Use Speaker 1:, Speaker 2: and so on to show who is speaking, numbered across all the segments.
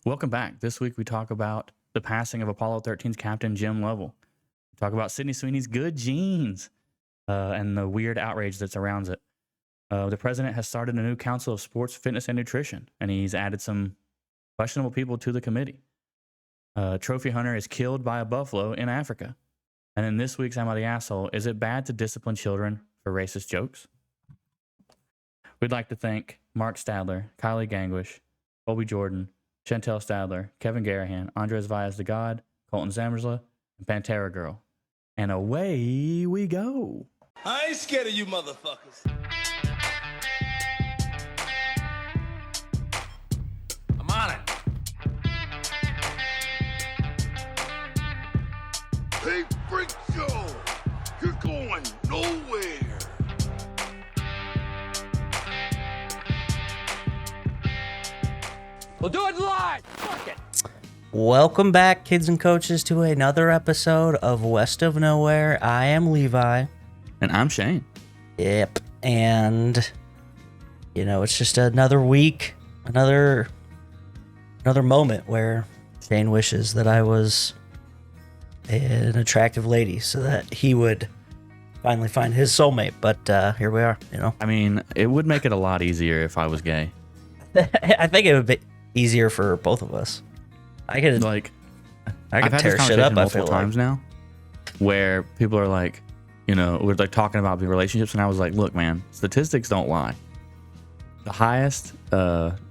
Speaker 1: Welcome back. This week we talk about the passing of Apollo 13's Captain Jim Lovell. We talk about Sidney Sweeney's good genes and the weird outrage that surrounds it. The president has started a new council of sports, fitness, and nutrition, and he's added some questionable people to the committee. Trophy hunter is killed by a buffalo in Africa. And in this week's Amity Asshole, is it bad to discipline children for racist jokes? We'd like to thank Mark Stadler, Kylie Gangwish, Colby Jordan, Chantel Stadler, Kevin Garahan, Andres Valles the God, Colton Zammersla, and Pantera Girl. And away we go.
Speaker 2: I ain't scared of you motherfuckers. I'm on it.
Speaker 3: Hey, freak show! You're going nowhere!
Speaker 2: We'll do it live! Fuck it!
Speaker 4: Welcome back, kids and coaches, to another episode of West of Knowhere. I am Levi.
Speaker 1: And I'm Shane.
Speaker 4: Yep. And, it's just another week, another moment where Shane wishes that I was an attractive lady so that he would finally find his soulmate. But here we are,
Speaker 1: I mean, it would make it a lot easier if I was gay.
Speaker 4: I think it would be easier for both of us. I could
Speaker 1: I've had
Speaker 4: tear
Speaker 1: this
Speaker 4: shit up
Speaker 1: multiple times now, where people are like, we're like talking about the relationships, and I was like, look, man, statistics don't lie. The highest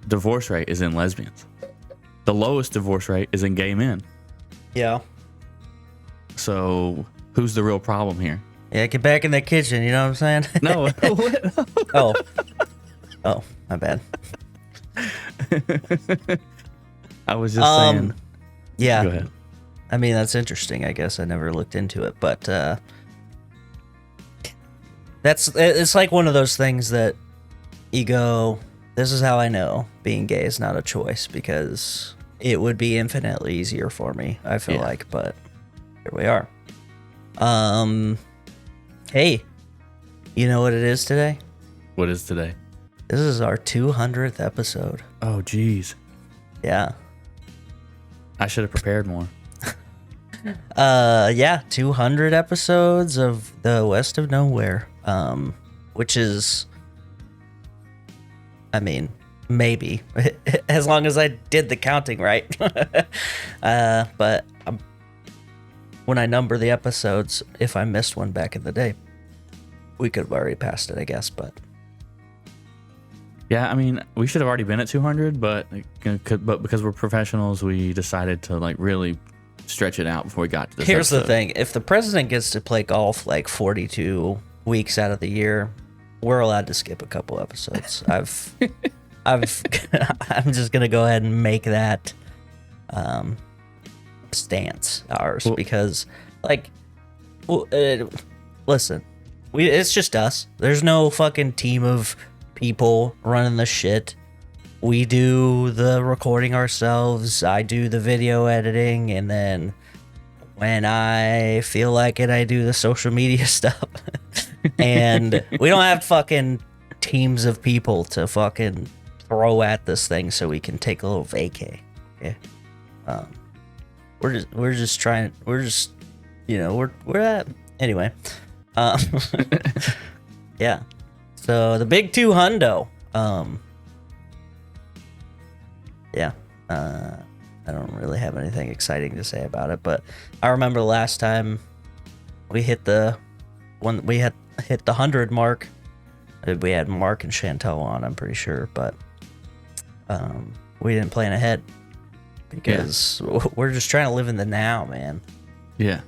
Speaker 1: divorce rate is in lesbians. The lowest divorce rate is in gay men.
Speaker 4: Yeah.
Speaker 1: So who's the real problem here?
Speaker 4: Yeah, get back in the kitchen, you know what I'm saying?
Speaker 1: No.
Speaker 4: Oh, my bad.
Speaker 1: I was just saying.
Speaker 4: Yeah.
Speaker 1: Go ahead.
Speaker 4: I mean, that's interesting. I guess I never looked into it, but it's like one of those things that you go, this is how I know being gay is not a choice, because it would be infinitely easier for me, I feel like, but here we are. Hey, you know what it is today?
Speaker 1: What is today?
Speaker 4: This is our 200th episode.
Speaker 1: Oh, geez.
Speaker 4: Yeah.
Speaker 1: I should have prepared more.
Speaker 4: 200 episodes of the West of Knowhere, which is, I mean, maybe, as long as I did the counting right. But when I number the episodes, if I missed one back in the day, we could have already passed it, I guess, but.
Speaker 1: Yeah, I mean, we should have already been at 200, but because we're professionals, we decided to really stretch it out before we got to this
Speaker 4: Here's
Speaker 1: episode.
Speaker 4: the thing. If the president gets to play golf 42 weeks out of the year, we're allowed to skip a couple episodes. I'm just going to go ahead and make that stance ours, because listen, it's just us. There's no fucking team of people running the shit. We do the recording ourselves. I do the video editing, and then when I feel like it, I do the social media stuff. And we don't have fucking teams of people to fucking throw at this thing so we can take a little vacay. Okay. We're just anyway. Yeah. So the big 200. I don't really have anything exciting to say about it, but I remember the last time we hit the 100 mark. We had Mark and Chantel on, I'm pretty sure, but we didn't plan ahead because we're just trying to live in the now, man.
Speaker 1: Yeah.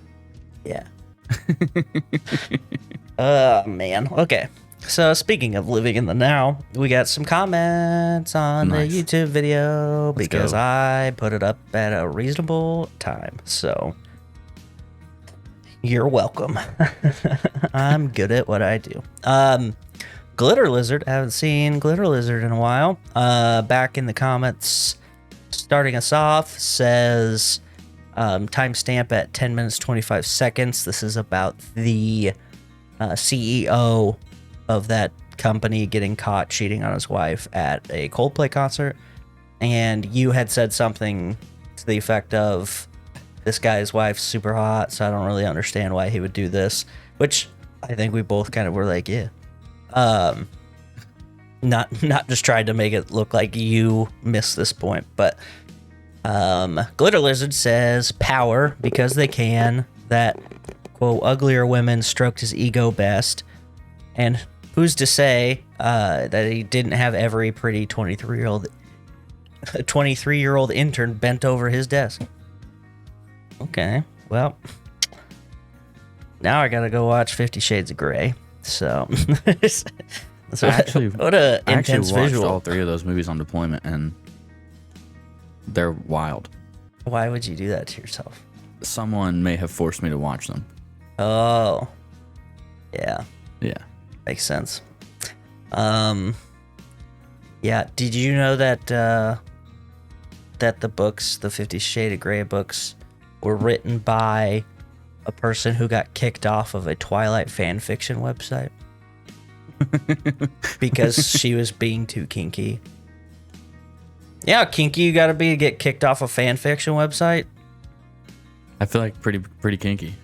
Speaker 4: Man. Okay. So speaking of living in the now, we got some comments on the YouTube video because I put it up at a reasonable time. So you're welcome. I'm good at what I do. Glitter Lizard, I haven't seen Glitter Lizard in a while. Back in the comments, starting us off, says timestamp at 10 minutes 25 seconds. This is about the CEO of that company getting caught cheating on his wife at a Coldplay concert. and you had said something to the effect of, this guy's wife's super hot, so I don't really understand why he would do this, which I think we both kind of were like, yeah. Not just tried to make it look like you missed this point, but Glitter Lizard says power because they can, that quote uglier women stroked his ego best, and who's to say that he didn't have every pretty 23-year-old intern bent over his desk. Okay, well, now I gotta go watch 50 Shades of Grey. So, what a intense
Speaker 1: watched
Speaker 4: visual.
Speaker 1: all 3 of those movies on deployment, and they're wild.
Speaker 4: Why would you do that to yourself?
Speaker 1: Someone may have forced me to watch them.
Speaker 4: Oh, yeah,
Speaker 1: Yeah.
Speaker 4: makes sense. Yeah, did you know that that the books, the 50 Shades of Grey books, were written by a person who got kicked off of a Twilight fan fiction website because she was being too kinky? Yeah, kinky you gotta be to get kicked off a fan fiction website.
Speaker 1: I feel like pretty kinky.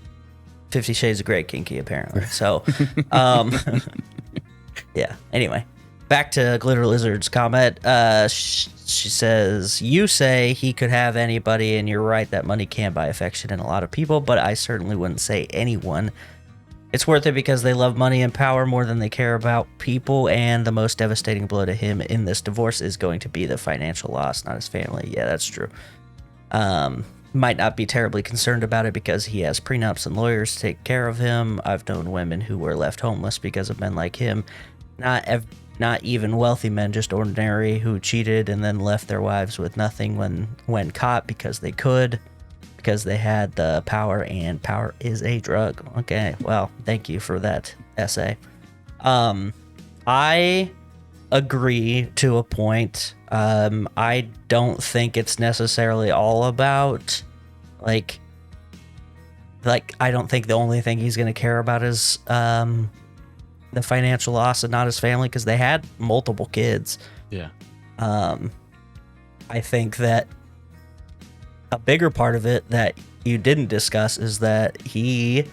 Speaker 4: 50 Shades of Grey kinky, apparently. So, yeah. Anyway, back to Glitter Lizard's comment. She says, you say he could have anybody, and you're right that money can buy affection in a lot of people, but I certainly wouldn't say anyone. It's worth it because they love money and power more than they care about people, and the most devastating blow to him in this divorce is going to be the financial loss, not his family. Yeah, that's true. Might not be terribly concerned about it because he has prenups and lawyers to take care of him. I've known women who were left homeless because of men like him. Not even wealthy men, just ordinary, who cheated and then left their wives with nothing when caught because they could, because they had the power, and power is a drug. Okay, well, thank you for that essay. I agree to a point. I don't think it's necessarily all about like I don't think the only thing he's going to care about is the financial loss and not his family, because they had multiple kids.
Speaker 1: Yeah.
Speaker 4: I think that a bigger part of it that you didn't discuss is that he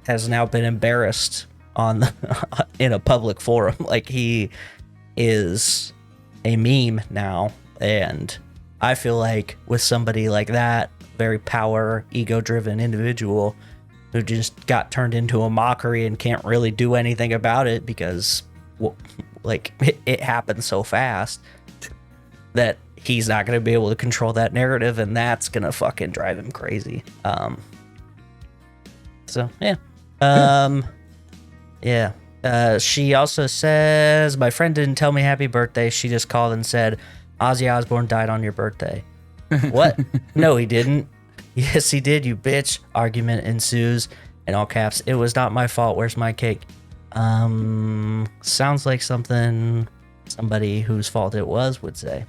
Speaker 4: has now been embarrassed in a public forum. Like, he is a meme now, and I feel like with somebody like that, very power, ego-driven individual who just got turned into a mockery and can't really do anything about it because, well, like, it happened so fast that he's not going to be able to control that narrative, and that's going to fucking drive him crazy. So, yeah. Yeah. She also says, my friend didn't tell me happy birthday. She just called and said, Ozzy Osbourne died on your birthday. What? No, he didn't. Yes, he did, you bitch. Argument ensues. In all caps, it was not my fault. Where's my cake? Sounds like something somebody whose fault it was would say.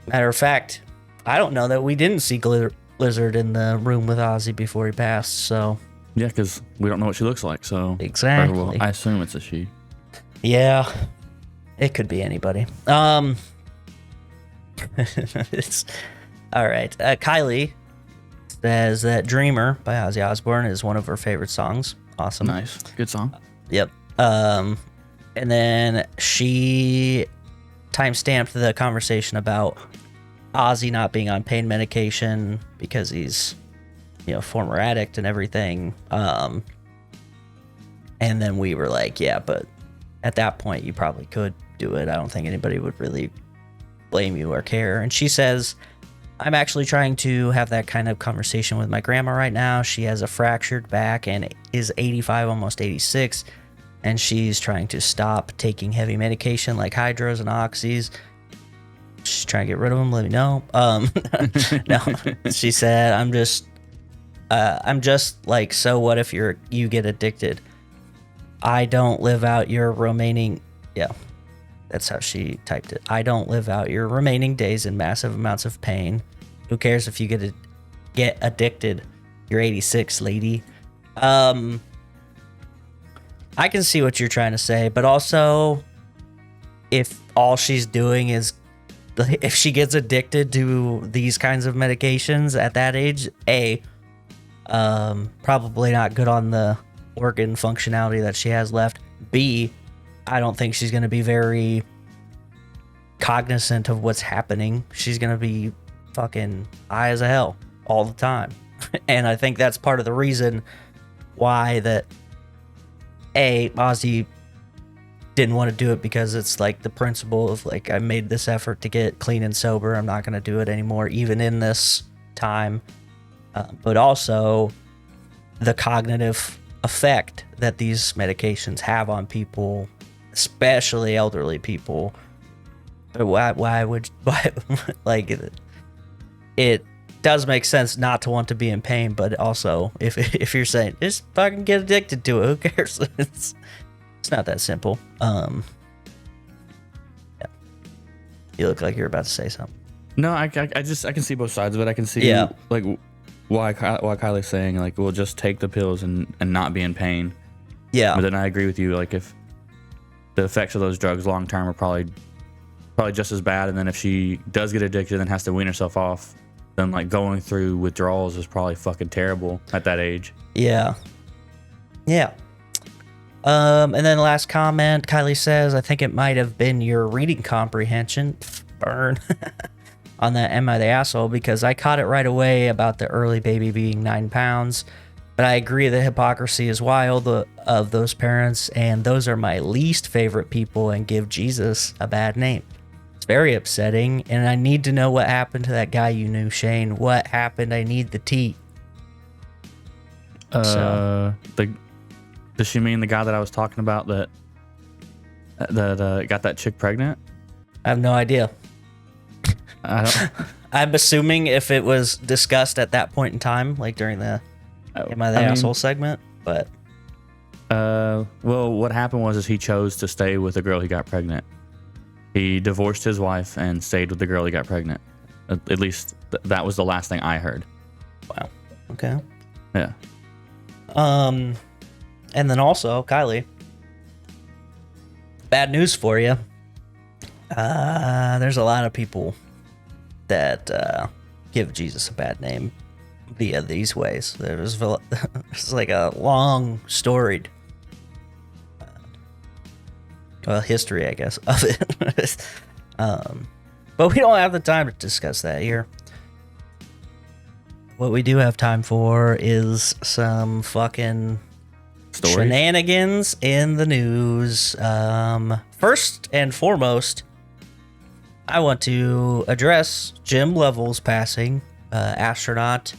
Speaker 4: Matter of fact, I don't know that we didn't see Glitter Lizard in the room with Ozzy before he passed, so...
Speaker 1: Yeah, because we don't know what she looks like, so...
Speaker 4: Exactly.
Speaker 1: Well, I assume it's a she.
Speaker 4: Yeah. It could be anybody. It's... All right. Kylie says that Dreamer by Ozzy Osbourne is one of her favorite songs. Awesome.
Speaker 1: Nice. Good song.
Speaker 4: Yep. And then she timestamped the conversation about Ozzy not being on pain medication because he's, former addict and everything. And then we were like, yeah, but at that point you probably could do it. I don't think anybody would really blame you or care. And she says, I'm actually trying to have that kind of conversation with my grandma right now. She has a fractured back and is 85, almost 86. And she's trying to stop taking heavy medication like hydros and oxys. She's trying to get rid of them. Let me know. No, she said, I'm just like, so what if you get addicted? I don't live out your remaining, yeah, that's how she typed it. I don't live out your remaining days in massive amounts of pain. Who cares if you get addicted? You're 86, lady. I can see what you're trying to say, but also, if all she's doing is if she gets addicted to these kinds of medications at that age, probably not good on the organ functionality that she has left. B, I don't think she's going to be very cognizant of what's happening. She's going to be fucking high as a hell all the time. And I think that's part of the reason why that Ozzy didn't want to do it, because it's like the principle of like, I made this effort to get clean and sober, I'm not going to do it anymore even in this time. But also the cognitive effect that these medications have on people, especially elderly people. But why like it does make sense not to want to be in pain, but also if you're saying just fucking get addicted to it, who cares? It's not that simple. Yeah. You look like you're about to say something.
Speaker 1: No, I can see both sides of it. I can see like why Kylie's saying like we'll just take the pills and not be in pain.
Speaker 4: Yeah.
Speaker 1: But then I agree with you. Like if the effects of those drugs long term are probably just as bad, and then if she does get addicted and has to wean herself off, then like going through withdrawals is probably fucking terrible at that age.
Speaker 4: Yeah. Yeah. And then last comment, Kylie says, I think it might have been your reading comprehension, burn, on that Amity Asshole, because I caught it right away about the early baby being 9 pounds. But I agree the hypocrisy is wild of those parents, and those are my least favorite people and give Jesus a bad name. It's very upsetting, and I need to know what happened to that guy you knew, Shane. What happened? I need the tea.
Speaker 1: Does she mean the guy that I was talking about that got that chick pregnant?
Speaker 4: I have no idea.
Speaker 1: I don't.
Speaker 4: I'm assuming if it was discussed at that point in time, like during the Am I the Asshole segment, but
Speaker 1: well, what happened was he chose to stay with the girl he got pregnant. He divorced his wife and stayed with the girl he got pregnant. At least that was the last thing I heard.
Speaker 4: Wow. Okay.
Speaker 1: Yeah.
Speaker 4: And then also, Kylie, bad news for you. There's a lot of people that give Jesus a bad name via these ways. There's like a long storied history, I guess, of it. But we don't have the time to discuss that here. What we do have time for is some fucking
Speaker 1: Stories?
Speaker 4: Shenanigans in the news. First and foremost, I want to address Jim Lovell's passing. Astronaut,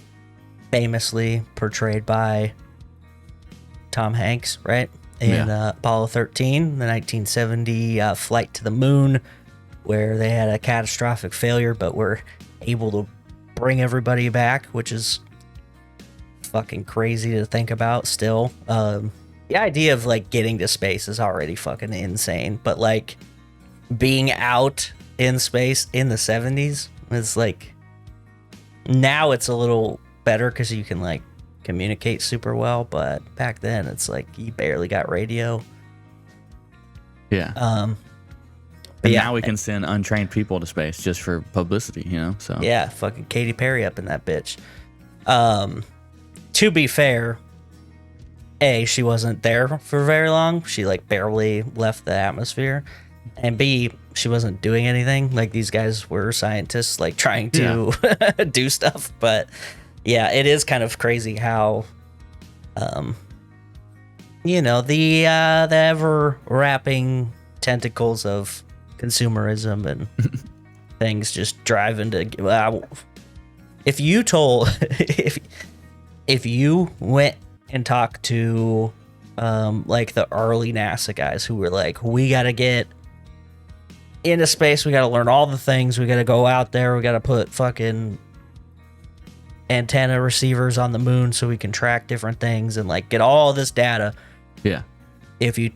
Speaker 4: famously portrayed by Tom Hanks, right? In Apollo 13, the 1970 flight to the moon, where they had a catastrophic failure, but were able to bring everybody back, which is fucking crazy to think about still. The idea of like getting to space is already fucking insane, but like being out in space in the 70s is like, now it's a little better because you can like communicate super well, but back then it's like you barely got radio.
Speaker 1: Yeah. And now we can send untrained people to space just for publicity, you know? So
Speaker 4: yeah, fucking Katy Perry up in that bitch. To be fair, A, she wasn't there for very long. She like barely left the atmosphere. And B, she wasn't doing anything. Like these guys were scientists like trying to do stuff. But yeah, it is kind of crazy how the ever wrapping tentacles of consumerism and things just drive into if you went and talked to like the early NASA guys who were like, we gotta get into space, we gotta learn all the things, we gotta go out there, we gotta put fucking antenna receivers on the moon so we can track different things and like get all this data.
Speaker 1: Yeah.
Speaker 4: If you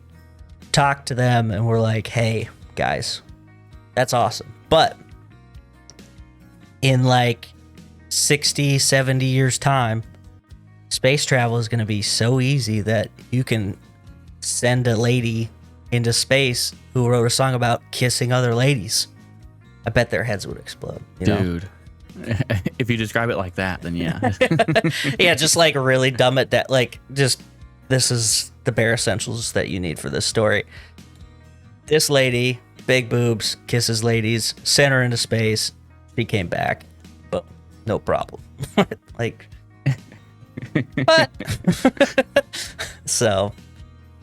Speaker 4: talk to them and we're like, hey guys, that's awesome, but in like 60, 70 years time, space travel is going to be so easy that you can send a lady into space who wrote a song about kissing other ladies. I bet their heads would explode. You know?
Speaker 1: Dude. If you describe it like that, then yeah.
Speaker 4: Yeah, just like really dumb it down. Like, just this is the bare essentials that you need for this story. This lady, big boobs, kisses ladies, sent her into space. She came back. Boom. No problem. Like, but so,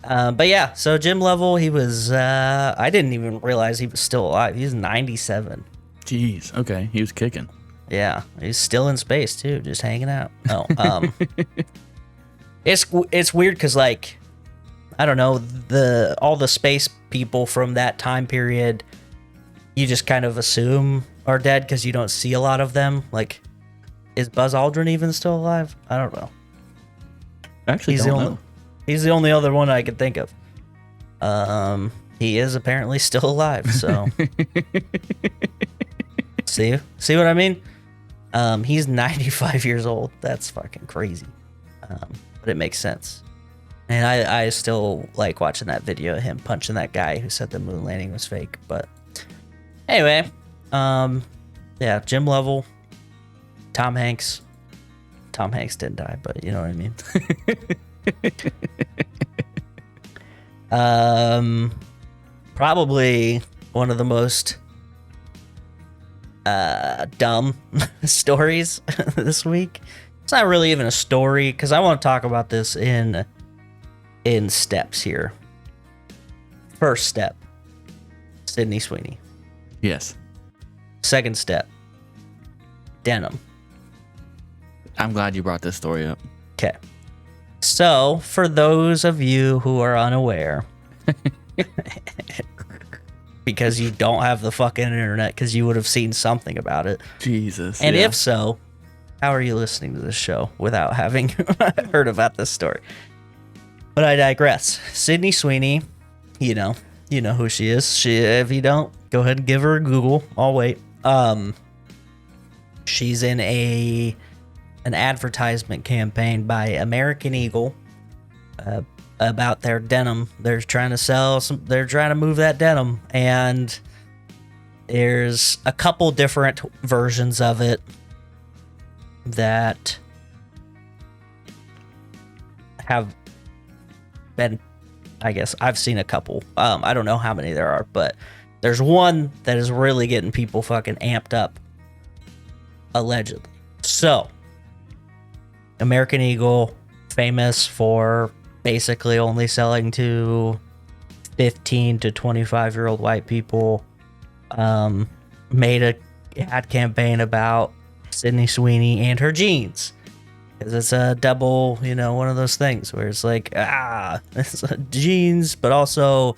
Speaker 4: but yeah. So Jim Lovell, he was. I didn't even realize he was still alive. He's 97.
Speaker 1: Jeez. Okay, he was kicking.
Speaker 4: Yeah, he's still in space too, just hanging out. Oh, it's weird because like, I don't know, all the space people from that time period, you just kind of assume are dead because you don't see a lot of them. Like, is Buzz Aldrin even still alive? I don't know.
Speaker 1: Actually,
Speaker 4: He's the only other one I can think of. He is apparently still alive. So, see what I mean? He's 95 years old. That's fucking crazy. But it makes sense. And I still like watching that video of him punching that guy who said the moon landing was fake. But anyway, yeah, Jim Lovell, Tom Hanks. Tom Hanks didn't die, but you know what I mean. Probably one of the most dumb stories this week. It's not really even a story because I want to talk about this in steps here. First step, Sidney Sweeney.
Speaker 1: Yes.
Speaker 4: Second step, Denim.
Speaker 1: I'm glad you brought this story up.
Speaker 4: Okay. So, for those of you who are unaware, because you don't have the fucking internet, because you would have seen something about it.
Speaker 1: Jesus.
Speaker 4: And
Speaker 1: yeah.
Speaker 4: if so, how are you listening to this show without having heard about this story? But I digress. Sidney Sweeney, you know who she is. If you don't, go ahead and give her a Google. I'll wait. She's in an advertisement campaign by American Eagle about their denim. They're trying to move that denim, and there's a couple different versions of it that have been, I guess I've seen a couple. I don't know how many there are, but there's one that is really getting people fucking amped up, allegedly. So, American Eagle, famous for basically only selling to 15 to 25-year-old white people, made a ad campaign about Sidney Sweeney and her jeans. Because it's a double, one of those things where it's like, it's jeans, but also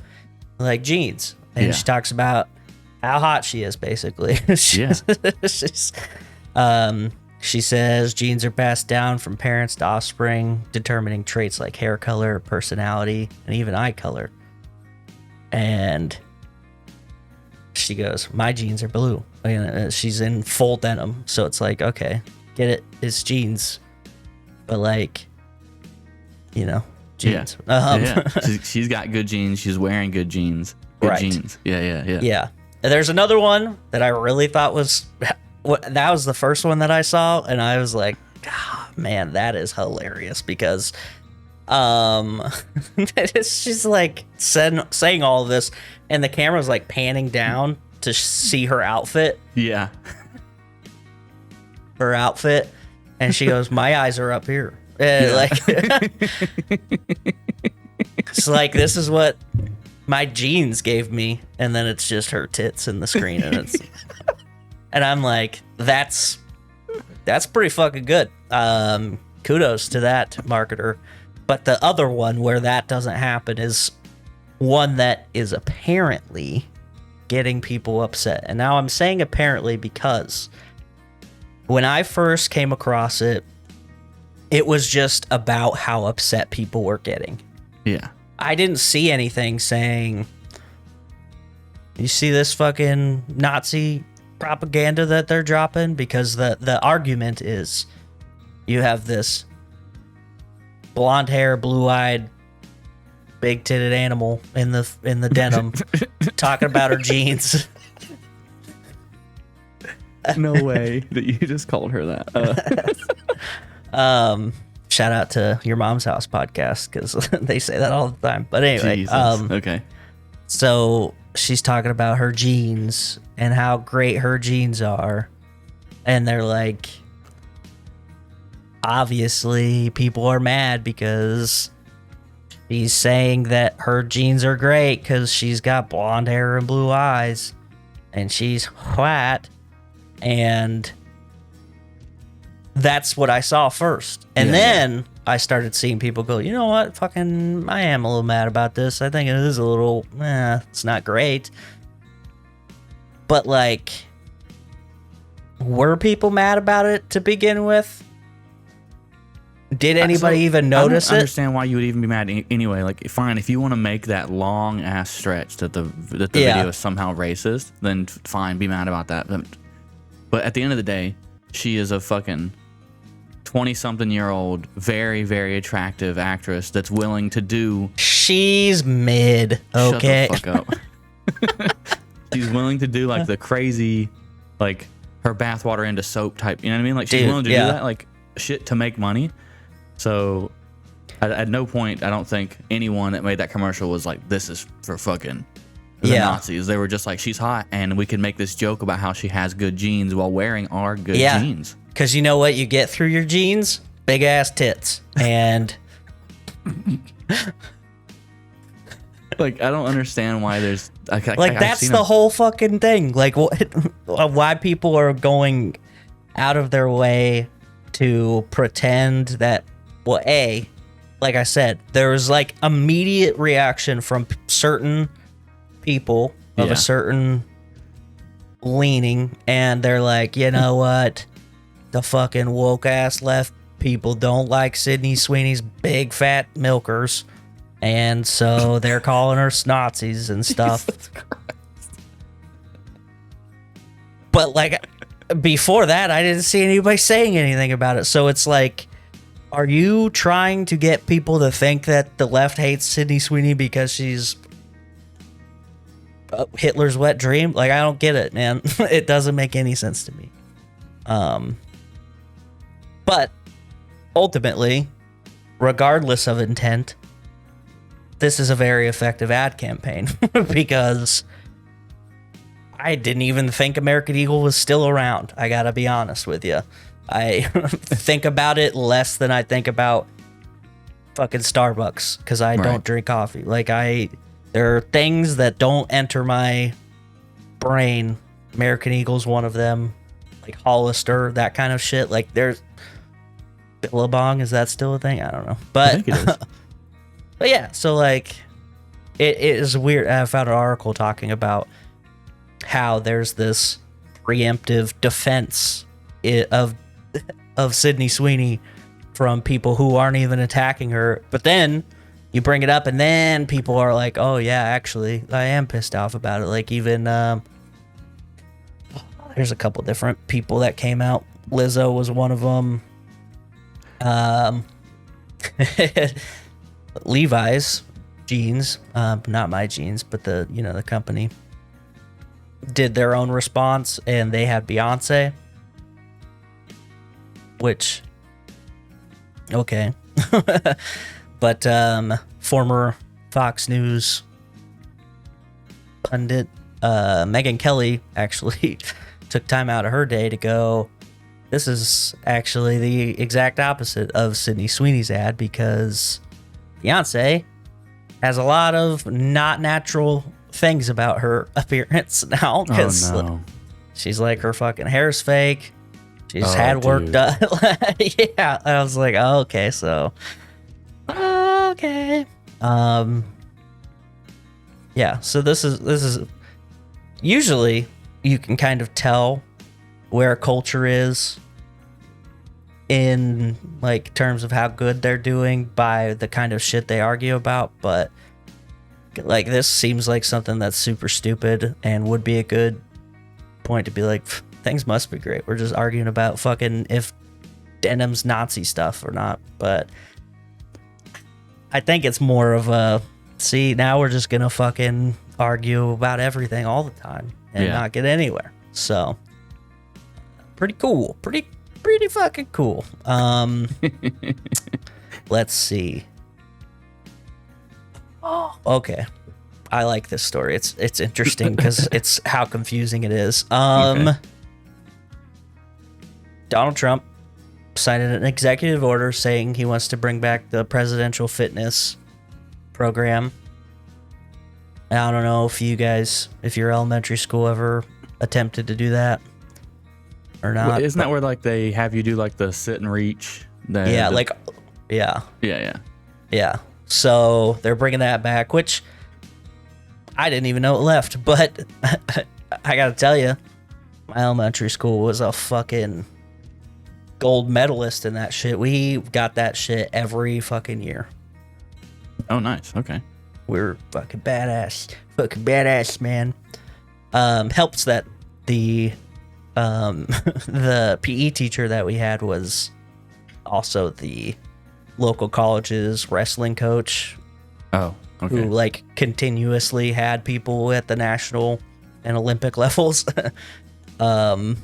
Speaker 4: like jeans. And
Speaker 1: Yeah.
Speaker 4: she talks about how hot she is, basically. She says genes are passed down from parents to offspring, determining traits like hair color, personality, and even eye color. And she goes, my jeans are blue. She's in full denim. So it's like, okay, get it. It's jeans. But like, jeans.
Speaker 1: Yeah. She's got good jeans. She's wearing good jeans. Good
Speaker 4: Right.
Speaker 1: jeans. Yeah.
Speaker 4: Yeah. And there's another one that I really thought was... that was the first one that I saw, and I was like, man, that is hilarious because she's like saying all of this, and the camera's like panning down to see her outfit.
Speaker 1: Yeah.
Speaker 4: Her outfit, and she goes, my eyes are up here. And like, it's like, this is what my jeans gave me, and then it's just her tits in the screen, and it's... And I'm like, that's pretty fucking good. Kudos to that marketer. But the other one where that doesn't happen is one that is apparently getting people upset. And now I'm saying apparently because when I first came across it, it was just about how upset people were getting.
Speaker 1: Yeah.
Speaker 4: I didn't see anything saying, you see this fucking Nazi propaganda that they're dropping, because the argument is you have this blonde hair, blue-eyed, big-titted animal in the denim talking about her jeans.
Speaker 1: No way that you just called her that.
Speaker 4: Shout out to Your Mom's House podcast because they say that all the time. But anyway,
Speaker 1: Jesus. Okay.
Speaker 4: so she's talking about her jeans and how great her jeans are. And they're like, obviously people are mad because she's saying that her jeans are great because she's got blonde hair and blue eyes and she's white. And that's what I saw first. And then I started seeing people go, you know what? Fucking, I am a little mad about this. I think it is a little, it's not great. But like, were people mad about it to begin with? Did anybody even notice
Speaker 1: I don't
Speaker 4: it?
Speaker 1: understand why you would even be mad anyway. Like, fine, if you want to make that long ass stretch that the video is somehow racist, then fine, be mad about that. But at the end of the day, she is a fucking 20-something-year-old, very, very attractive actress that's willing to do.
Speaker 4: She's mid. Okay.
Speaker 1: Shut the fuck up. She's willing to do like the crazy, like her bathwater into soap type. You know what I mean? Like she's willing to do that, like shit to make money. So at no point, I don't think anyone that made that commercial was like, this is for fucking the Nazis. They were just like, she's hot and we can make this joke about how she has good jeans while wearing our good jeans.
Speaker 4: Because you know what you get through your jeans? Big ass tits. And
Speaker 1: like, I don't understand why there's
Speaker 4: that's the whole fucking thing. Like, why people are going out of their way to pretend that, well, like I said, there was like immediate reaction from certain people of a certain leaning, and they're like, you know what? The fucking woke ass left people don't like Sidney Sweeney's big fat milkers, and so they're calling her Nazis and stuff. But like before that, I didn't see anybody saying anything about it. So it's like, are you trying to get people to think that the left hates Sidney Sweeney because she's Hitler's wet dream? Like, I don't get it, man. It doesn't make any sense to me. But ultimately, regardless of intent, this is a very effective ad campaign because I didn't even think American Eagle was still around. I gotta be honest with you. I think about it less than I think about fucking Starbucks because I don't drink coffee. Like, there are things that don't enter my brain. American Eagle's one of them. Like Hollister, that kind of shit. Like, there's Billabong, is that still a thing? I don't know. But,
Speaker 1: I think it is.
Speaker 4: But yeah, so like, it is weird. I found an article talking about how there's this preemptive defense of Sidney Sweeney from people who aren't even attacking her. But then you bring it up and then people are like, oh yeah, actually, I am pissed off about it. Like, even there's a couple different people that came out. Lizzo was one of them. Levi's jeans, not my jeans, but the company did their own response, and they had Beyonce, which, okay. But former Fox News pundit Megyn Kelly actually took time out of her day to go, this is actually the exact opposite of Sidney Sweeney's ad because Beyonce has a lot of not natural things about her appearance now.
Speaker 1: Oh, no.
Speaker 4: She's like, her fucking hair's fake. She's had work done. Yeah. I was like, oh, okay, so. Okay. Yeah, so this is usually you can kind of tell where a culture is in like terms of how good they're doing by the kind of shit they argue about, but like this seems like something that's super stupid and would be a good point to be like, things must be great. We're just arguing about fucking if Denim's Nazi stuff or not. But I think it's more of a, see, now we're just gonna fucking argue about everything all the time and not get anywhere. So pretty cool. Pretty fucking cool. Let's see. Oh, okay. I like this story. It's interesting because it's how confusing it is.
Speaker 1: Okay.
Speaker 4: Donald Trump signed an executive order saying he wants to bring back the presidential fitness program. And I don't know if if your elementary school ever attempted to do that or not.
Speaker 1: Well, isn't that where like they have you do like the sit and reach?
Speaker 4: Yeah.
Speaker 1: Yeah.
Speaker 4: So they're bringing that back, which I didn't even know it left. But I gotta tell you, my elementary school was a fucking gold medalist in that shit. We got that shit every fucking year.
Speaker 1: Oh, nice. Okay.
Speaker 4: We're fucking badass, man. Helps that the the PE teacher that we had was also the local college's wrestling coach.
Speaker 1: Oh, okay.
Speaker 4: Who like continuously had people at the national and Olympic levels. What's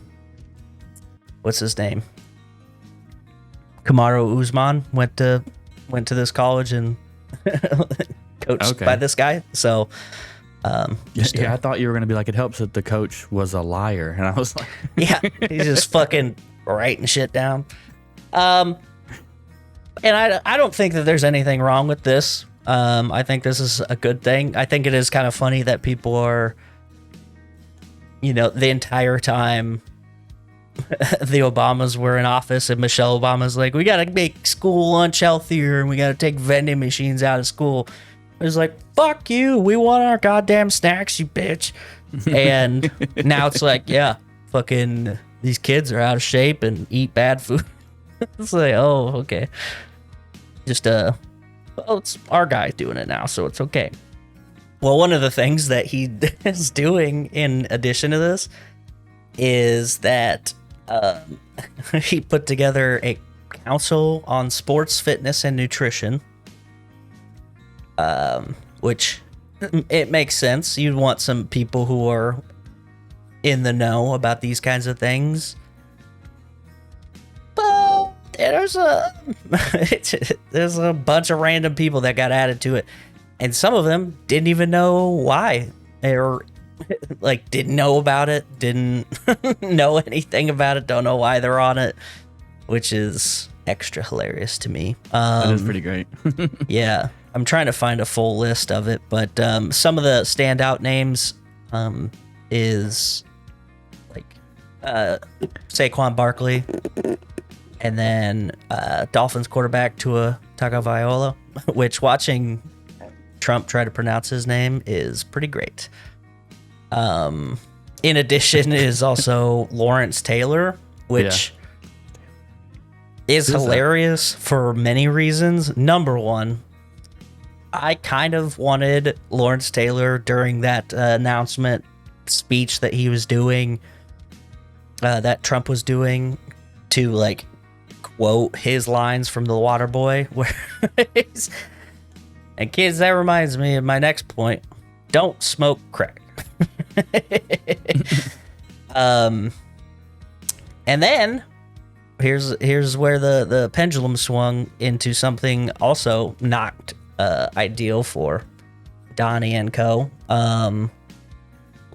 Speaker 4: his name? Kamaru Usman went to this college and coached by this guy. So
Speaker 1: I thought you were gonna be like, it helps that the coach was a liar, and I was like,
Speaker 4: yeah, he's just fucking writing shit down. And I don't think that there's anything wrong with this. I think this is a good thing. I think it is kind of funny that people are, the entire time the Obamas were in office and Michelle Obama's like, we got to make school lunch healthier and we got to take vending machines out of school. It was like, fuck you. We want our goddamn snacks, you bitch. And now it's like, yeah, fucking these kids are out of shape and eat bad food. It's like, oh, okay. Just, it's our guy doing it now, so it's okay. Well, one of the things that he is doing in addition to this is that he put together a council on sports, fitness, and nutrition, which it makes sense. You'd want some people who are in the know about these kinds of things. But there's a bunch of random people that got added to it, and some of them didn't even know why. They were like, didn't know about it, didn't know anything about it, don't know why they're on it, which is extra hilarious to me.
Speaker 1: That is pretty great.
Speaker 4: Yeah, I'm trying to find a full list of it, but some of the standout names is like Saquon Barkley, and then Dolphins quarterback Tua Tagovailoa, which watching Trump try to pronounce his name is pretty great. In addition is also Lawrence Taylor, which is hilarious for many reasons. Number one, I kind of wanted Lawrence Taylor during that announcement speech that he was doing, that Trump was doing, to like quote his lines from The Waterboy, where he's, and kids, that reminds me of my next point. Don't smoke crack. And then here's where the pendulum swung into something also not ideal for Donnie and co.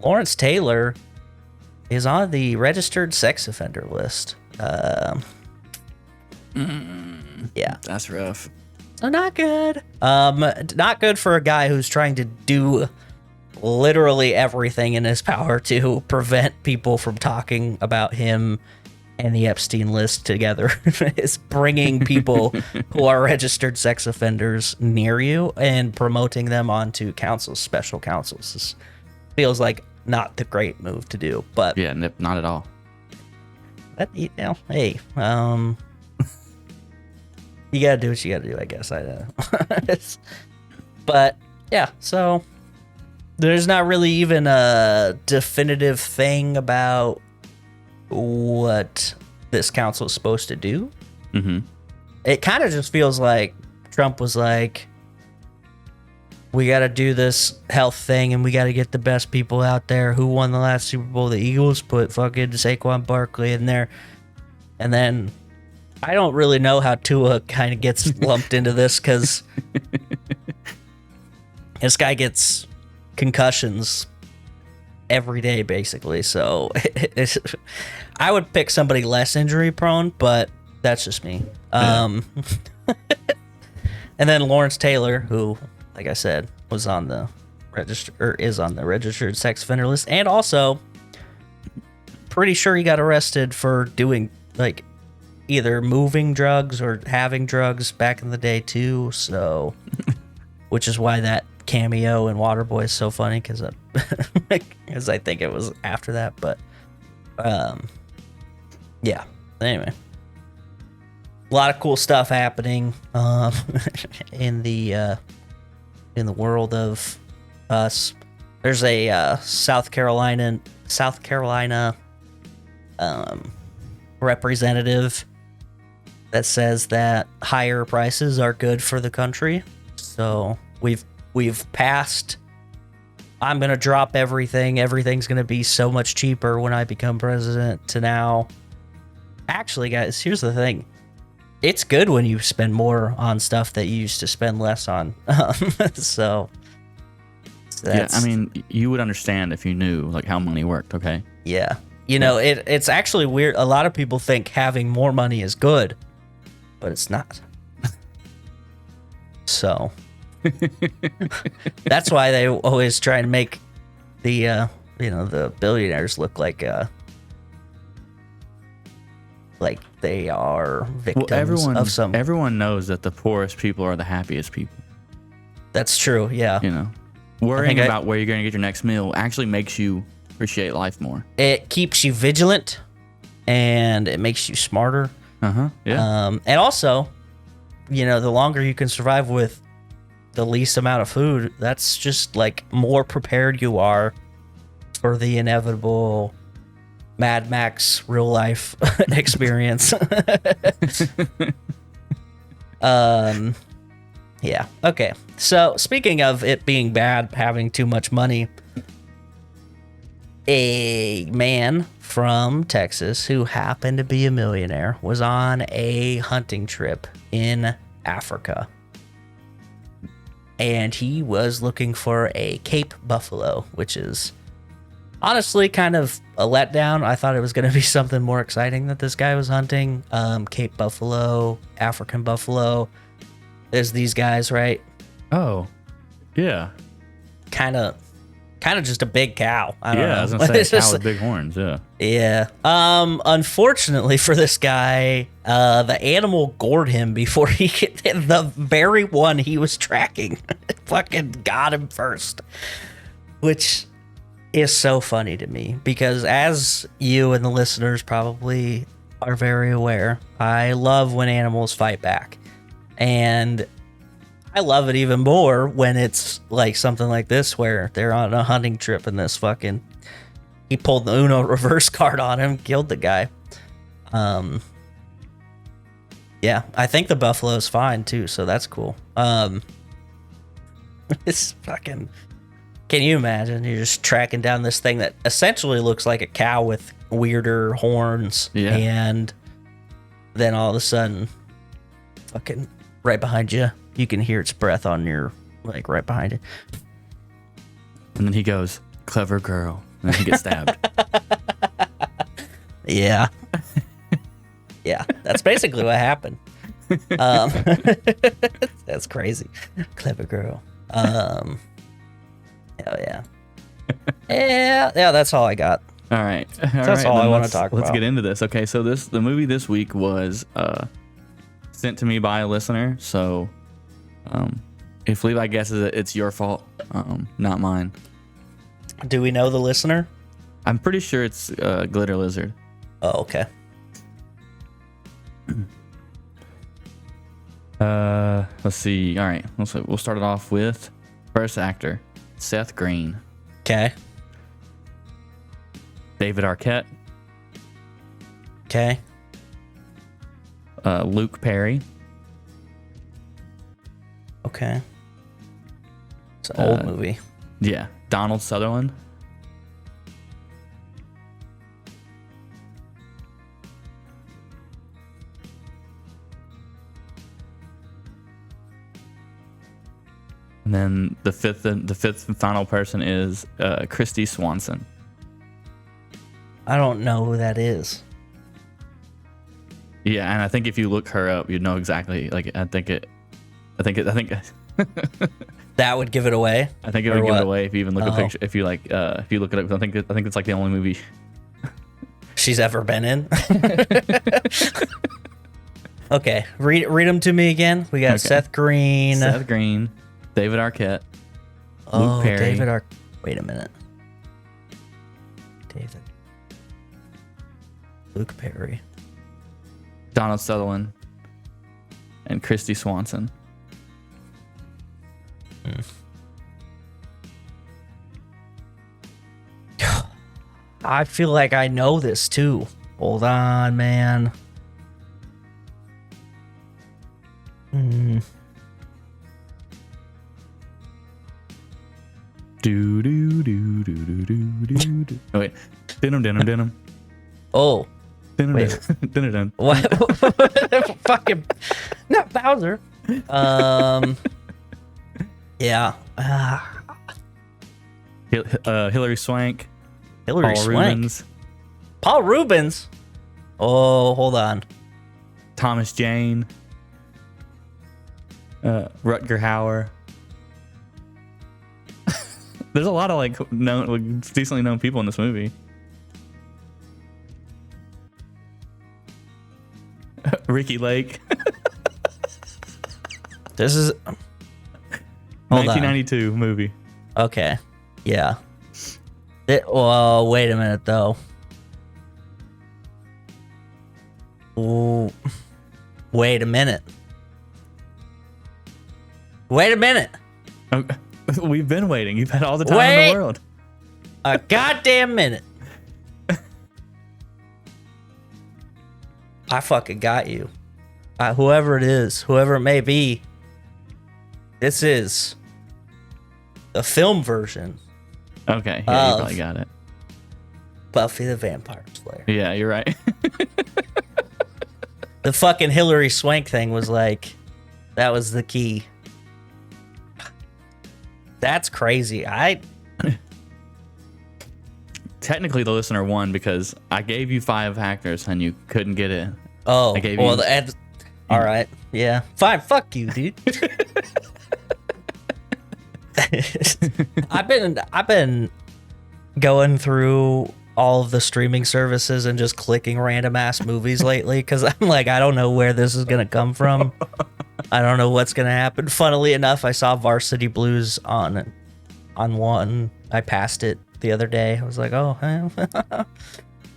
Speaker 4: Lawrence Taylor is on the registered sex offender list. Yeah,
Speaker 1: That's rough.
Speaker 4: so not good. Not good for a guy who's trying to do literally everything in his power to prevent people from talking about him and the Epstein list together. Is bringing people who are registered sex offenders near you and promoting them onto councils, special councils. This feels like not the great move to do, but
Speaker 1: Yeah, not at all.
Speaker 4: that, hey, you gotta do what you gotta do, I guess. I know. But yeah, so there's not really even a definitive thing about what this council is supposed to do.
Speaker 1: Mm-hmm.
Speaker 4: It kind of just feels like Trump was like, we got to do this health thing and we got to get the best people out there. Who won the last Super Bowl? The Eagles. Put fucking Saquon Barkley in there. And then I don't really know how Tua kind of gets lumped into this because this guy gets concussions every day, basically. So I would pick somebody less injury prone, but that's just me. And then Lawrence Taylor, who, like I said, was on the register or is on the registered sex offender list, and also pretty sure he got arrested for doing like either moving drugs or having drugs back in the day too. So, which is why that cameo in Waterboy is so funny because I think it was after that. But yeah. Anyway, a lot of cool stuff happening in the world of us. There's a South Carolina representative that says that higher prices are good for the country. So we've passed, I'm gonna drop everything. Everything's gonna be so much cheaper when I become president. To now, actually, guys, here's the thing. It's good when you spend more on stuff that you used to spend less on. So
Speaker 1: yeah, I mean, you would understand if you knew like how money worked. Okay.
Speaker 4: Yeah. You know, it's actually weird. A lot of people think having more money is good, but it's not. So that's why they always try and make the the billionaires look like they are victims of some.
Speaker 1: Everyone knows that the poorest people are the happiest people.
Speaker 4: That's true. Yeah.
Speaker 1: You know, worrying about where you're going to get your next meal actually makes you appreciate life more.
Speaker 4: It keeps you vigilant, and it makes you smarter.
Speaker 1: Yeah.
Speaker 4: And also, the longer you can survive with the least amount of food, that's just like more prepared you are for the inevitable Mad Max real life experience. Yeah. Okay. So speaking of it being bad, having too much money, a man from Texas who happened to be a millionaire was on a hunting trip in Africa. And he was looking for a Cape buffalo, which is honestly kind of a letdown. I thought it was going to be something more exciting that this guy was hunting. Cape buffalo, African buffalo. There's these guys, right?
Speaker 1: Oh, yeah.
Speaker 4: Kind of just a big cow. I don't know.
Speaker 1: I was going to say a cow with big horns, yeah.
Speaker 4: Yeah. Unfortunately for this guy, the animal gored him before he could, the very one he was tracking fucking got him first. Which is so funny to me because, as you and the listeners probably are very aware, I love when animals fight back. And I love it even more when it's like something like this where they're on a hunting trip and this fucking, he pulled the Uno reverse card on him, killed the guy. Yeah, I think the buffalo's fine too, so that's cool. It's fucking, can you imagine? You're just tracking down this thing that essentially looks like a cow with weirder horns, and then all of a sudden, fucking right behind you, you can hear its breath on your, like, right behind you.
Speaker 1: And then he goes, "Clever girl," and then he gets stabbed.
Speaker 4: Yeah. Yeah, that's basically what happened. That's crazy. Clever girl. Hell yeah. Yeah, that's all I got.
Speaker 1: All right.
Speaker 4: That's all I want to talk about.
Speaker 1: Let's get into this. Okay, so the movie this week was sent to me by a listener. So if Levi guesses it, it's your fault, not mine.
Speaker 4: Do we know the listener?
Speaker 1: I'm pretty sure it's Glitter Lizard.
Speaker 4: Oh, okay.
Speaker 1: Let's see. All right, we'll start it off with first actor, Seth Green.
Speaker 4: Okay.
Speaker 1: David Arquette.
Speaker 4: Okay.
Speaker 1: Luke Perry.
Speaker 4: Okay. It's an old movie.
Speaker 1: Yeah, Donald Sutherland. And then the fifth and final person is Christy Swanson.
Speaker 4: I don't know who that is.
Speaker 1: Yeah, and I think if you look her up, you'd know exactly. Like, I think
Speaker 4: That would give it away.
Speaker 1: I think it
Speaker 4: Or
Speaker 1: would give
Speaker 4: what?
Speaker 1: it away if you even look a picture. If you like, if you look it up, I think it's like the only movie
Speaker 4: She's ever been in. Okay, read them to me again. We got
Speaker 1: Okay.
Speaker 4: Seth Green.
Speaker 1: Seth Green, David Arquette, Luke Perry.
Speaker 4: David Wait a minute. David. Luke Perry.
Speaker 1: Donald Sutherland, and Christy Swanson.
Speaker 4: I feel like I know this too. Hold on, man.
Speaker 1: Do do do do do do do do. Oh wait, denim.
Speaker 4: Oh,
Speaker 1: Denim.
Speaker 4: Wait.
Speaker 1: Denim.
Speaker 4: what? Fucking not Bowser. Yeah.
Speaker 1: Hillary Swank.
Speaker 4: Hillary
Speaker 1: Paul
Speaker 4: Swank.
Speaker 1: Rubens.
Speaker 4: Paul Rubens. Oh, hold on.
Speaker 1: Thomas Jane. Rutger Hauer. There's a lot of like decently known people in this movie. Ricky Lake.
Speaker 4: This is
Speaker 1: 1992 movie.
Speaker 4: Okay. Yeah. Well, wait a minute though. Ooh. Wait a minute. Wait a minute.
Speaker 1: Okay. We've been waiting. You've had all the time in
Speaker 4: Wait.
Speaker 1: the world.
Speaker 4: A goddamn minute. I fucking got you. Whoever it is, whoever it may be, this is the film version
Speaker 1: Okay, yeah, you
Speaker 4: Of-
Speaker 1: probably got it.
Speaker 4: Buffy the Vampire Slayer.
Speaker 1: Yeah, you're right.
Speaker 4: The fucking Hillary Swank thing was like, that was the key. That's crazy.
Speaker 1: Technically, the listener won because I gave you 5 actors and you couldn't get it.
Speaker 4: Oh,
Speaker 1: I gave
Speaker 4: well,
Speaker 1: you-
Speaker 4: all right. Yeah. Fine. Fuck you, dude. I've been going through all of the streaming services and just clicking random ass movies lately because I'm like, I don't know where this is gonna come from. I don't know what's gonna happen. Funnily enough, I saw Varsity Blues on one. I passed it the other day. I was like, oh,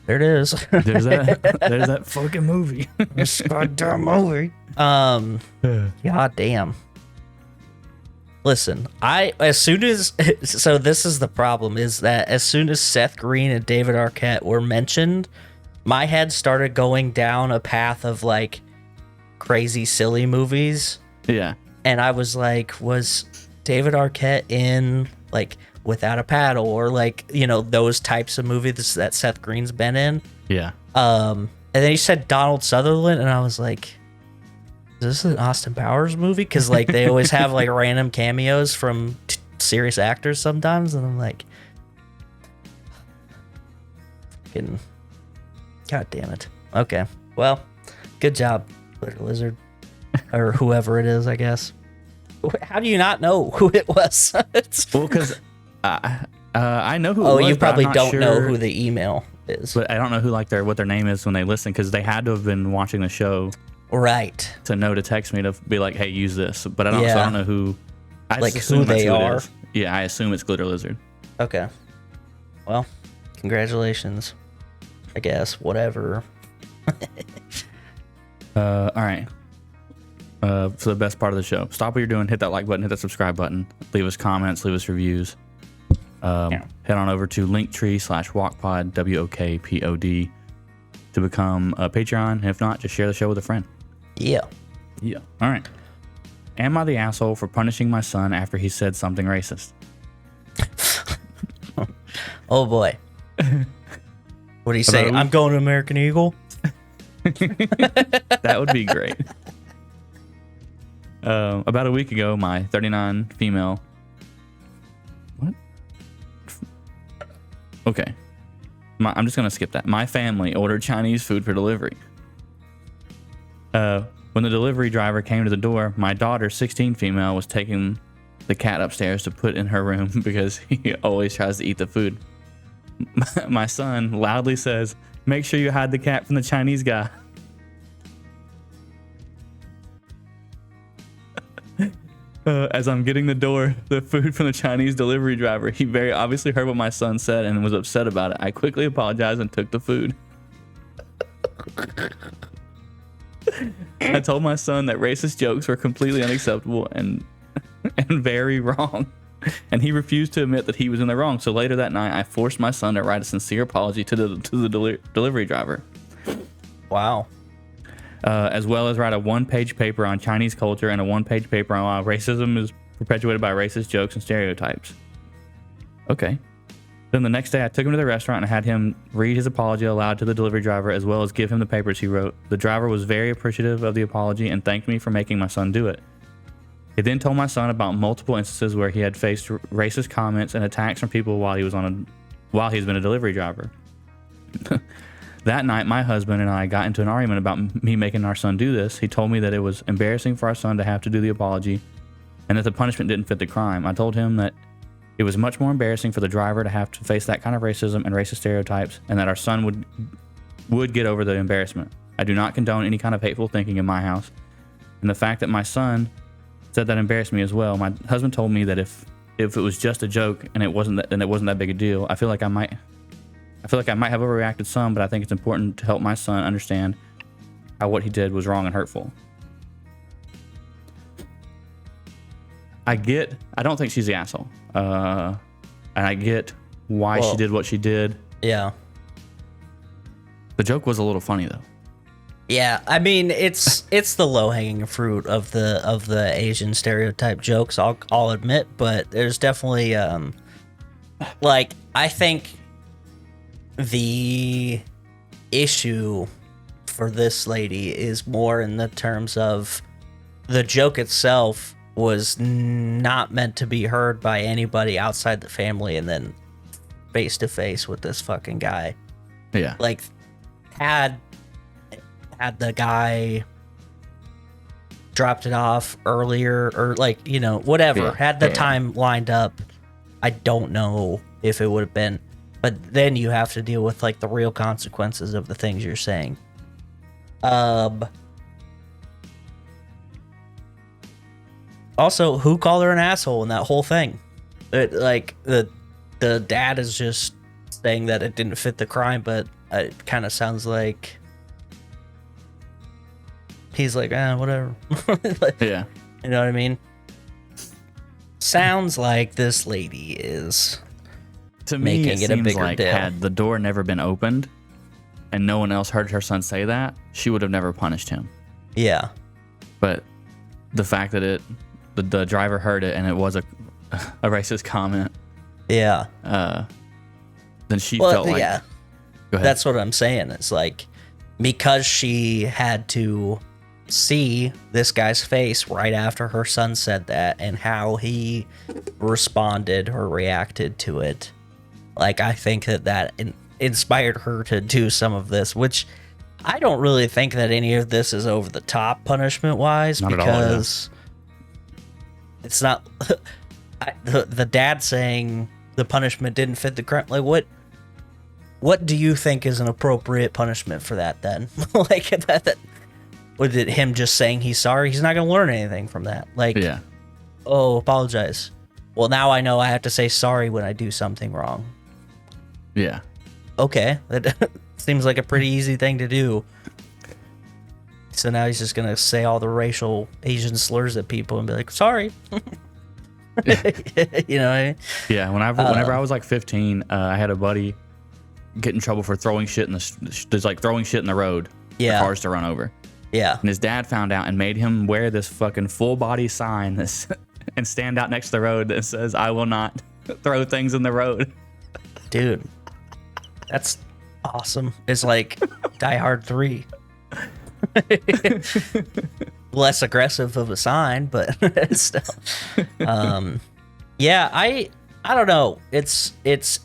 Speaker 4: there it is.
Speaker 1: There's that fucking movie.
Speaker 4: This goddamn movie. God damn. Listen, so this is the problem, is that as soon as Seth Green and David Arquette were mentioned, my head started going down a path of like crazy silly movies.
Speaker 1: Yeah.
Speaker 4: And I was like, was David Arquette in like Without a Paddle or like, you know, those types of movies that Seth Green's been in?
Speaker 1: Yeah.
Speaker 4: And then he said Donald Sutherland, and I was like, is this an Austin Powers movie? Because like they always have like random cameos from serious actors sometimes, and I'm like, fucking, god damn it. Okay, well, good job, Glitter Lizard, or whoever it is, I guess. How do you not know who it was?
Speaker 1: Well, because I know who.
Speaker 4: Oh,
Speaker 1: it was,
Speaker 4: you
Speaker 1: but I'm
Speaker 4: probably
Speaker 1: not
Speaker 4: don't know
Speaker 1: sure-
Speaker 4: who the email is.
Speaker 1: But I don't know who like what their name is when they listen because they had to have been watching the show
Speaker 4: Right.
Speaker 1: to know to text me to be like, hey, use this. But I don't. So I
Speaker 4: Yeah.
Speaker 1: don't know who. I
Speaker 4: Like,
Speaker 1: just
Speaker 4: who
Speaker 1: assume that's
Speaker 4: they
Speaker 1: it
Speaker 4: are?
Speaker 1: is. Yeah, I assume it's Glitter Lizard.
Speaker 4: Okay. Well, congratulations. I guess. Whatever.
Speaker 1: All right. For the best part of the show, stop what you're doing, hit that like button, hit that subscribe button, leave us comments, leave us reviews. Head on over to linktree/walkpod WOKPOD to become a Patreon. And if not, just share the show with a friend.
Speaker 4: Yeah.
Speaker 1: Yeah. All right. am I the asshole for punishing my son after he said something racist?
Speaker 4: Oh boy. What do you say? I'm going to American Eagle?
Speaker 1: That would be great. About a week ago, my 39 female... What? Okay. I'm just going to skip that. My family ordered Chinese food for delivery. When the delivery driver came to the door, my daughter, 16 female, was taking the cat upstairs to put in her room because he always tries to eat the food. My son loudly says, "Make sure you hide the cat from the Chinese guy." As I'm getting the food from the Chinese delivery driver, he very obviously heard what my son said and was upset about it. I quickly apologized and took the food. I told my son that racist jokes were completely unacceptable and very wrong, and he refused to admit that he was in the wrong. So later that night, I forced my son to write a sincere apology to the delivery driver.
Speaker 4: Wow.
Speaker 1: As well as write a one-page paper on Chinese culture and a one-page paper on why racism is perpetuated by racist jokes and stereotypes. Okay. Then the next day, I took him to the restaurant and had him read his apology aloud to the delivery driver, as well as give him the papers he wrote. The driver was very appreciative of the apology and thanked me for making my son do it. He then told my son about multiple instances where he had faced racist comments and attacks from people while he's been a delivery driver. That night, my husband and I got into an argument about me making our son do this. He told me that it was embarrassing for our son to have to do the apology and that the punishment didn't fit the crime. I told him that it was much more embarrassing for the driver to have to face that kind of racism and racist stereotypes, and that our son would get over the embarrassment. I do not condone any kind of hateful thinking in my house, and the fact that my son said that embarrassed me as well. My husband told me that if it was just a joke and it wasn't that big a deal, I feel like I might have overreacted some, but I think it's important to help my son understand how what he did was wrong and hurtful. I don't think she's the asshole. And I get why she did what she did.
Speaker 4: Yeah.
Speaker 1: The joke was a little funny though.
Speaker 4: Yeah, I mean it's the low hanging fruit of the Asian stereotype jokes. I'll admit, but there's definitely like I think the issue for this lady is more in the terms of the joke itself was not meant to be heard by anybody outside the family, and then face to face with this fucking guy.
Speaker 1: Yeah.
Speaker 4: Like had the guy dropped it off earlier or like, you know, whatever.
Speaker 1: Yeah.
Speaker 4: Had the time lined up, I don't know if it would have been. But then you have to deal with like the real consequences of the things you're saying. Also, who called her an asshole in that whole thing? Like the dad is just saying that it didn't fit the crime, but it kind of sounds like he's like, whatever. Like,
Speaker 1: Yeah.
Speaker 4: You know what I mean? Sounds like this lady is
Speaker 1: To me,
Speaker 4: making
Speaker 1: it
Speaker 4: it a
Speaker 1: seems
Speaker 4: bigger
Speaker 1: like
Speaker 4: deal.
Speaker 1: had the door never been opened and no one else heard her son say that, she would have never punished him.
Speaker 4: Yeah.
Speaker 1: But the fact that the driver heard it and it was a racist comment,
Speaker 4: Yeah.
Speaker 1: then she felt like...
Speaker 4: yeah.
Speaker 1: Go ahead.
Speaker 4: That's what I'm saying. It's like, because she had to see this guy's face right after her son said that and how he responded or reacted to it. Like, I think that inspired her to do some of this, which I don't really think that any of this is over the top punishment wise,
Speaker 1: Not at all,
Speaker 4: because it's not the dad saying the punishment didn't fit the crime. Like, what do you think is an appropriate punishment for that then? Like, that was it him just saying he's sorry? He's not going to learn anything from that. Like,
Speaker 1: Yeah.
Speaker 4: Oh, apologize. Well, now I know I have to say sorry when I do something wrong.
Speaker 1: Yeah.
Speaker 4: Okay, that seems like a pretty easy thing to do. So now he's just going to say all the racial Asian slurs at people and be like, sorry. You know what I mean?
Speaker 1: Yeah. Whenever I was like 15, I had a buddy get in trouble for throwing shit in throwing shit in the road
Speaker 4: Yeah.
Speaker 1: for cars to run over.
Speaker 4: Yeah.
Speaker 1: And his dad found out and made him wear this fucking full body sign that's, and stand out next to the road that says, "I will not throw things in the road."
Speaker 4: Dude, that's awesome. It's like Die Hard 3. Less aggressive of a sign, but still. Yeah, I don't know. It's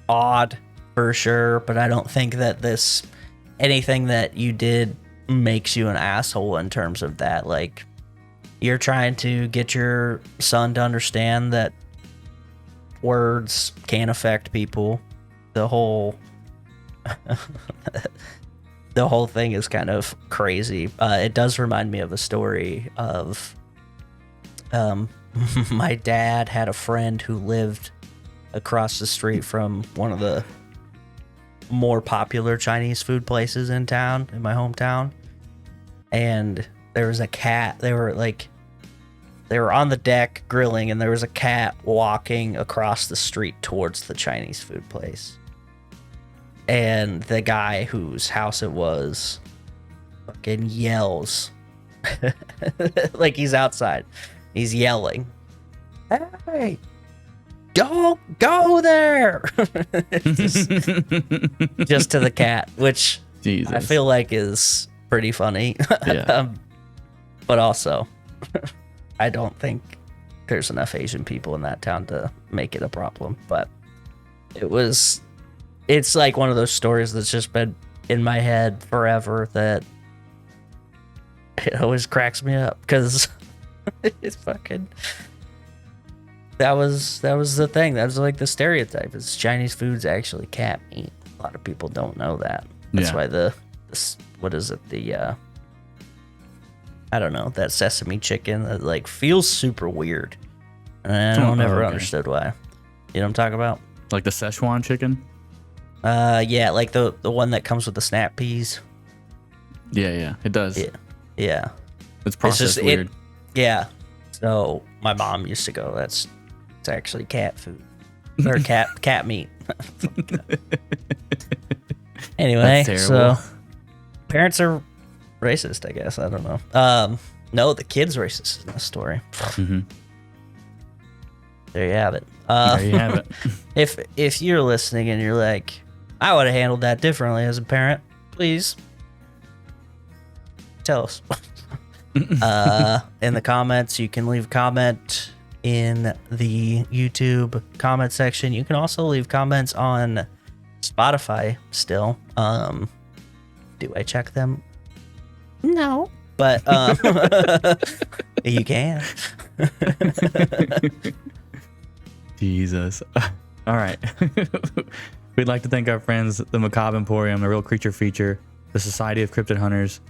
Speaker 4: odd for sure, but I don't think that anything that you did makes you an asshole in terms of that. Like, you're trying to get your son to understand that words can affect people. The whole thing is kind of crazy. It does remind me of a story of my dad had a friend who lived across the street from one of the more popular Chinese food places in my hometown. And there was a cat. They were on the deck grilling, and there was a cat walking across the street towards the Chinese food place. And the guy whose house it was fucking yells. Like, he's outside. He's yelling, "Hey, don't go there!" just to the cat, which
Speaker 1: Jesus.
Speaker 4: I feel like is pretty funny.
Speaker 1: Yeah.
Speaker 4: But also, I don't think there's enough Asian people in that town to make it a problem. But it's like one of those stories that's just been in my head forever that it always cracks me up, because it's fucking... That was the thing. That was like the stereotype. Is Chinese food's actually cat meat. A lot of people don't know that. That's why what is it? I don't know, that sesame chicken that like feels super weird. And I never understood why. You know what I'm talking about?
Speaker 1: Like the Szechuan chicken?
Speaker 4: Yeah, like the one that comes with the snap peas.
Speaker 1: Yeah, it does.
Speaker 4: Yeah.
Speaker 1: It's processed weird.
Speaker 4: Yeah. So my mom used to go, it's actually cat food. Or cat meat. Anyway, so parents are racist, I guess. I don't know. No, the kid's racist in this story.
Speaker 1: Mm-hmm.
Speaker 4: There you have it.
Speaker 1: There you have it.
Speaker 4: If you're listening and you're like, I would have handled that differently as a parent, please tell us. In the comments, you can leave a comment in the YouTube comment section. You can also leave comments on Spotify still. Do I check them? No. But you can.
Speaker 1: Jesus. All right. We'd like to thank our friends, the Macabre Emporium, the Real Creature Feature, the Society of Cryptid Hunters,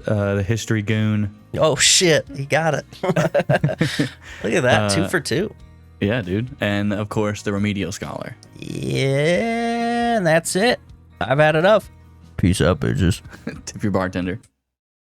Speaker 1: the History Goon.
Speaker 4: Oh, shit. He got it. Look at that. 2 for 2.
Speaker 1: Yeah, dude. And, of course, the Remedial Scholar.
Speaker 4: Yeah, and that's it. I've had enough. Peace out, bitches.
Speaker 1: Tip your bartender.